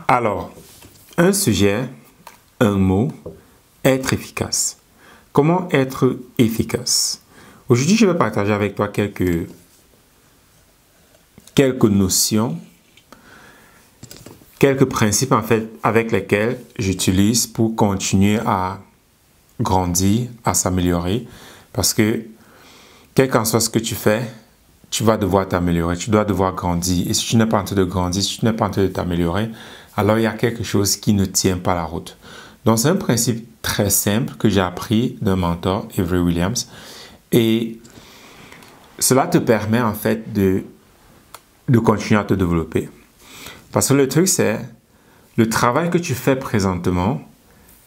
Alors, un sujet, un mot, être efficace. Comment être efficace? Aujourd'hui, je vais partager avec toi quelques notions, quelques principes en fait avec lesquels j'utilise pour continuer à grandir, à s'améliorer. Parce que, quel qu'en soit ce que tu fais, tu vas devoir t'améliorer, tu dois devoir grandir. Et si tu n'es pas en train de grandir, si tu n'es pas en train de t'améliorer, alors il y a quelque chose qui ne tient pas la route. Donc, c'est un principe très simple que j'ai appris d'un mentor, Avery Williams. Et cela te permet en fait de continuer à te développer. Parce que le truc, c'est le travail que tu fais présentement,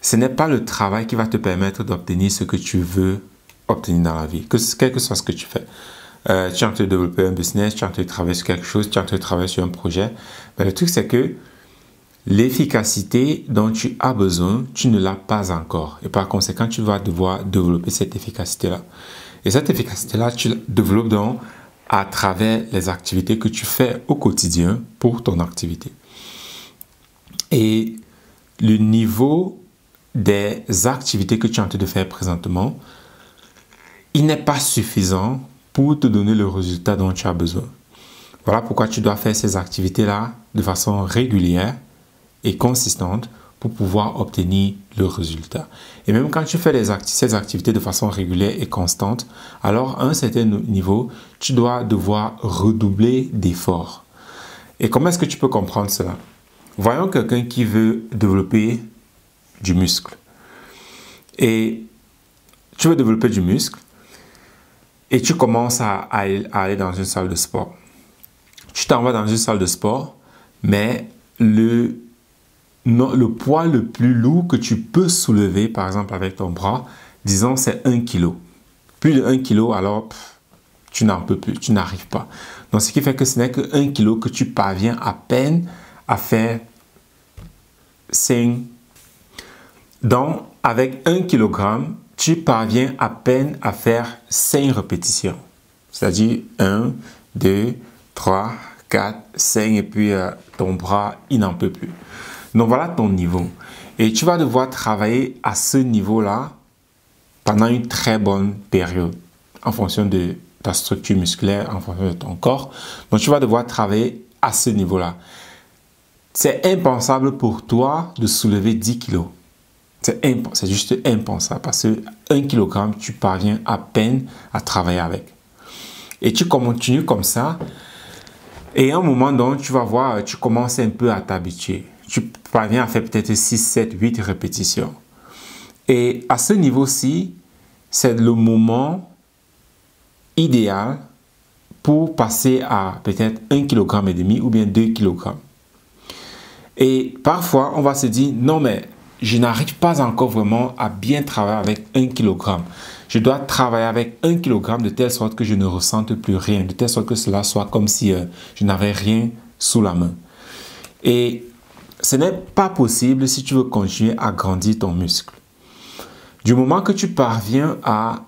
ce n'est pas le travail qui va te permettre d'obtenir ce que tu veux obtenir dans la vie, quel que soit ce que tu fais. Tu es en train de développer un business, tu es en train de travailler sur quelque chose, tu es en train de travailler sur un projet. Mais le truc, c'est que l'efficacité dont tu as besoin, tu ne l'as pas encore. Et par conséquent, tu vas devoir développer cette efficacité-là. Et cette efficacité-là, tu la développes donc à travers les activités que tu fais au quotidien pour ton activité. Et le niveau des activités que tu es en train de faire présentement, il n'est pas suffisant pour te donner le résultat dont tu as besoin. Voilà pourquoi tu dois faire ces activités-là de façon régulière et consistante pour pouvoir obtenir le résultat. Et même quand tu fais ces activités de façon régulière et constante, alors à un certain niveau, tu dois devoir redoubler d'efforts. Et comment est-ce que tu peux comprendre cela? Voyons quelqu'un qui veut développer du muscle. Et tu veux développer du muscle et tu commences à aller dans une salle de sport. Tu t'en vas dans une salle de sport, mais le poids le plus lourd que tu peux soulever, par exemple avec ton bras, disons c'est 1 kg. Plus de 1 kg, alors tu n'en peux plus, tu n'arrives pas. Donc ce qui fait que ce n'est que 1 kg que tu parviens à peine à faire 5. Donc avec 1 kg, tu parviens à peine à faire 5 répétitions. C'est-à-dire 1, 2, 3, 4, 5 et puis ton bras, il n'en peut plus. Donc voilà ton niveau. Et tu vas devoir travailler à ce niveau-là pendant une très bonne période en fonction de ta structure musculaire, en fonction de ton corps. Donc tu vas devoir travailler à ce niveau-là. C'est impensable pour toi de soulever 10 kg. C'est juste impensable parce que 1 kg, tu parviens à peine à travailler avec. Et tu continues comme ça. Et à un moment donné, tu vas voir, tu commences un peu à t'habituer. Tu parviens à faire peut-être 6, 7, 8 répétitions. Et à ce niveau-ci, c'est le moment idéal pour passer à peut-être 1,5 kg ou bien 2 kg. Et parfois, on va se dire, non mais je n'arrive pas encore vraiment à bien travailler avec 1 kg. Je dois travailler avec 1 kg de telle sorte que je ne ressente plus rien, de telle sorte que cela soit comme si je n'avais rien sous la main. Et ce n'est pas possible si tu veux continuer à grandir ton muscle. Du moment que tu parviens à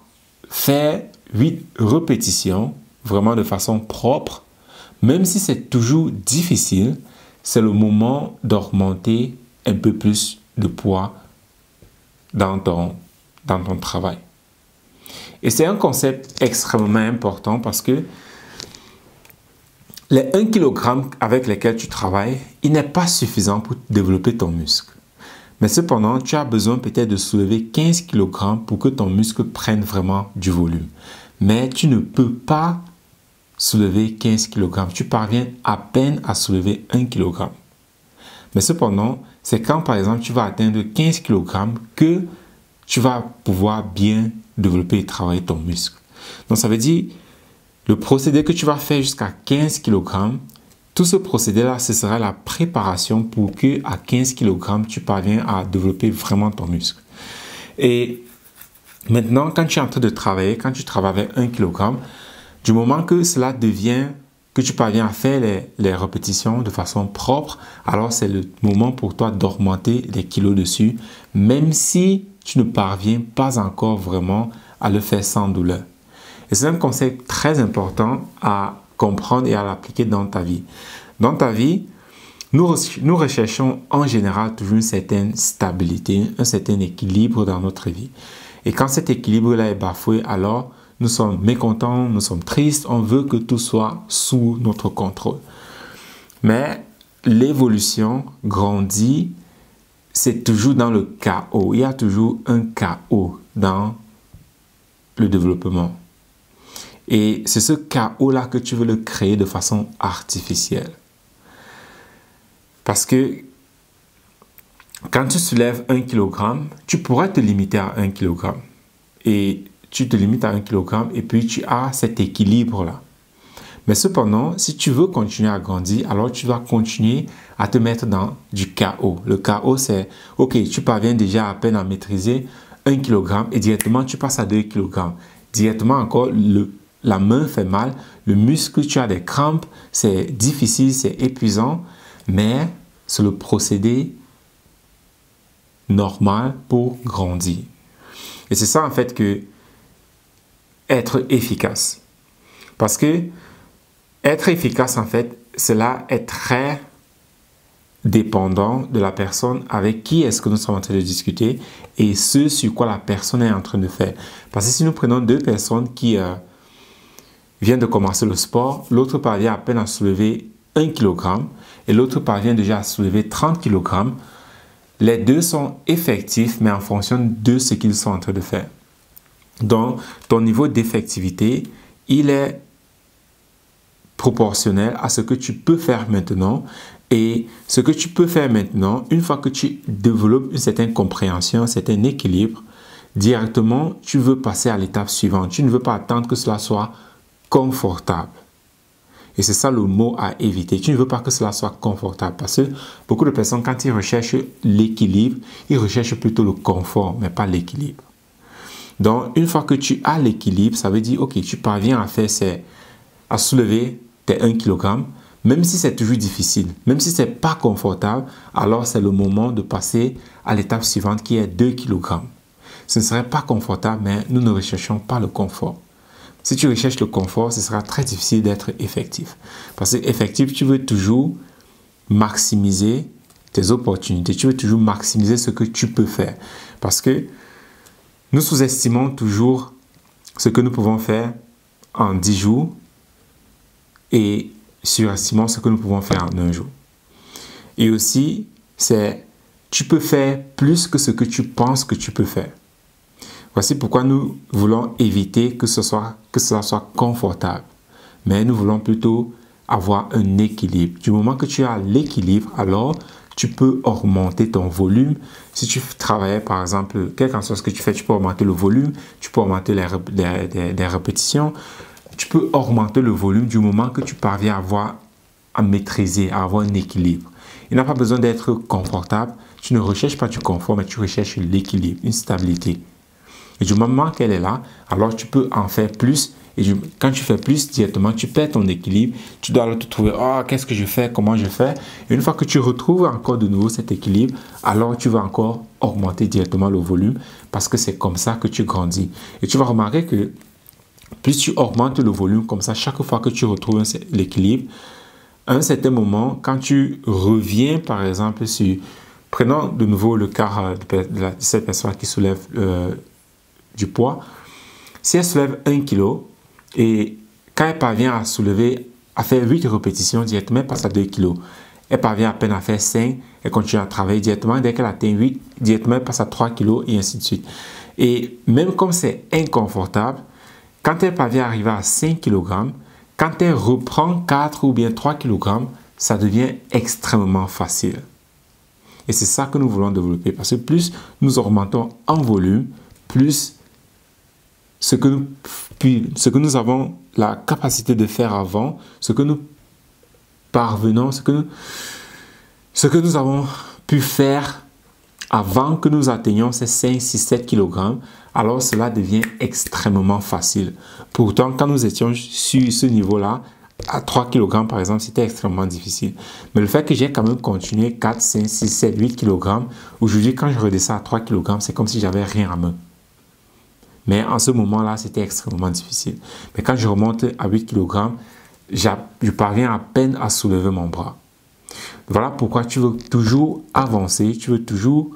faire 8 répétitions, vraiment de façon propre, même si c'est toujours difficile, c'est le moment d'augmenter un peu plus de poids dans ton travail. Et c'est un concept extrêmement important parce que les 1 kg avec lesquels tu travailles, il n'est pas suffisant pour développer ton muscle. Mais cependant, tu as besoin peut-être de soulever 15 kg pour que ton muscle prenne vraiment du volume. Mais tu ne peux pas soulever 15 kg. Tu parviens à peine à soulever 1 kg. Mais cependant, c'est quand par exemple tu vas atteindre 15 kg que tu vas pouvoir bien développer et travailler ton muscle. Donc ça veut dire, le procédé que tu vas faire jusqu'à 15 kg, tout ce procédé-là, ce sera la préparation pour que à 15 kg, tu parviens à développer vraiment ton muscle. Et maintenant, quand tu es en train de travailler, quand tu travailles avec 1 kg, du moment que cela devient, que tu parviens à faire les répétitions de façon propre, alors c'est le moment pour toi d'augmenter les kilos dessus, même si tu ne parviens pas encore vraiment à le faire sans douleur. Et c'est un concept très important à comprendre et à l'appliquer dans ta vie. Dans ta vie, Nous recherchons en général toujours une certaine stabilité, un certain équilibre dans notre vie. Et quand cet équilibre-là est bafoué, alors nous sommes mécontents, nous sommes tristes, on veut que tout soit sous notre contrôle. Mais l'évolution grandit, c'est toujours dans le chaos. Il y a toujours un chaos dans le développement. Et c'est ce chaos-là que tu veux le créer de façon artificielle. Parce que quand tu soulèves 1 kg, tu pourrais te limiter à 1 kg. Et tu te limites à 1 kg et puis tu as cet équilibre-là. Mais cependant, si tu veux continuer à grandir, alors tu dois continuer à te mettre dans du chaos. Le chaos, c'est, ok, tu parviens déjà à peine à maîtriser 1 kg et directement tu passes à 2 kg. Directement encore, la main fait mal, le muscle, tu as des crampes, c'est difficile, c'est épuisant, mais c'est le procédé normal pour grandir. Et c'est ça en fait que être efficace. Parce que être efficace en fait, cela est très dépendant de la personne avec qui est-ce que nous sommes en train de discuter et ce sur quoi la personne est en train de faire. Parce que si nous prenons deux personnes qui viennent de commencer le sport, l'autre parvient à peine à soulever 1 kg et l'autre parvient déjà à soulever 30 kg, les deux sont effectifs mais en fonction de ce qu'ils sont en train de faire. Donc, ton niveau d'effectivité, il est proportionnel à ce que tu peux faire maintenant. Et ce que tu peux faire maintenant, une fois que tu développes une certaine compréhension, un certain équilibre, directement, tu veux passer à l'étape suivante. Tu ne veux pas attendre que cela soit confortable. Et c'est ça le mot à éviter. Tu ne veux pas que cela soit confortable. Parce que beaucoup de personnes, quand ils recherchent l'équilibre, ils recherchent plutôt le confort, mais pas l'équilibre. Donc, une fois que tu as l'équilibre, ça veut dire, ok, tu parviens à soulever tes 1 kg, même si c'est toujours difficile, même si ce n'est pas confortable, alors c'est le moment de passer à l'étape suivante qui est 2 kg. Ce ne serait pas confortable, mais nous ne recherchons pas le confort. Si tu recherches le confort, ce sera très difficile d'être effectif. Parce que effectif, tu veux toujours maximiser tes opportunités, tu veux toujours maximiser ce que tu peux faire. Parce que nous sous-estimons toujours ce que nous pouvons faire en 10 jours et surestimons ce que nous pouvons faire en 1 jour. Et aussi, tu peux faire plus que ce que tu penses que tu peux faire. Voici pourquoi nous voulons éviter que cela soit confortable. Mais nous voulons plutôt avoir un équilibre. Du moment que tu as l'équilibre, alors tu peux augmenter ton volume. Si tu travaillais par exemple, quel qu'en soit ce que tu fais, tu peux augmenter le volume, tu peux augmenter les répétitions, tu peux augmenter le volume du moment que tu parviens à maîtriser, à avoir un équilibre. Il n'a pas besoin d'être confortable. Tu ne recherches pas du confort, mais tu recherches l'équilibre, une stabilité. Et du moment qu'elle est là, alors tu peux en faire plus. Et quand tu fais plus, directement, tu perds ton équilibre. Tu dois alors te trouver, oh, qu'est-ce que je fais, comment je fais. Et une fois que tu retrouves encore de nouveau cet équilibre, alors tu vas encore augmenter directement le volume parce que c'est comme ça que tu grandis. Et tu vas remarquer que plus tu augmentes le volume comme ça, chaque fois que tu retrouves l'équilibre, à un certain moment, quand tu reviens par exemple sur... Prenons de nouveau le cas de cette personne qui soulève du poids. Si elle soulève 1 kg et quand elle parvient à faire 8 répétitions directement, elle passe à 2 kg. Elle parvient à peine à faire 5, elle continue à travailler directement. Dès qu'elle atteint 8, directement elle passe à 3 kg et ainsi de suite. Et même comme c'est inconfortable, quand elle parvient à arriver à 5 kg, quand elle reprend 4 ou bien 3 kg, ça devient extrêmement facile. Et c'est ça que nous voulons développer parce que plus nous augmentons en volume, plus ce que nous avons la capacité de faire avant, ce que nous parvenons, ce que nous avons pu faire avant que nous atteignions ces 5, 6, 7 kg, alors cela devient extrêmement facile. Pourtant, quand nous étions sur ce niveau-là, à 3 kg par exemple, c'était extrêmement difficile. Mais le fait que j'ai quand même continué 4, 5, 6, 7, 8 kg, aujourd'hui quand je redescends à 3 kg, c'est comme si j'avais rien à main. Mais en ce moment-là, c'était extrêmement difficile. Mais quand je remonte à 8 kg, je parviens à peine à soulever mon bras. Voilà pourquoi tu veux toujours avancer, tu veux toujours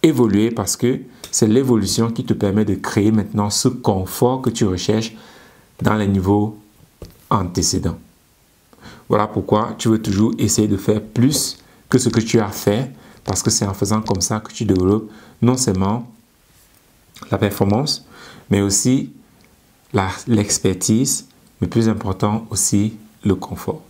évoluer parce que c'est l'évolution qui te permet de créer maintenant ce confort que tu recherches dans les niveaux antécédents. Voilà pourquoi tu veux toujours essayer de faire plus que ce que tu as fait parce que c'est en faisant comme ça que tu développes non seulement la performance, mais aussi l'expertise, mais plus important aussi le confort.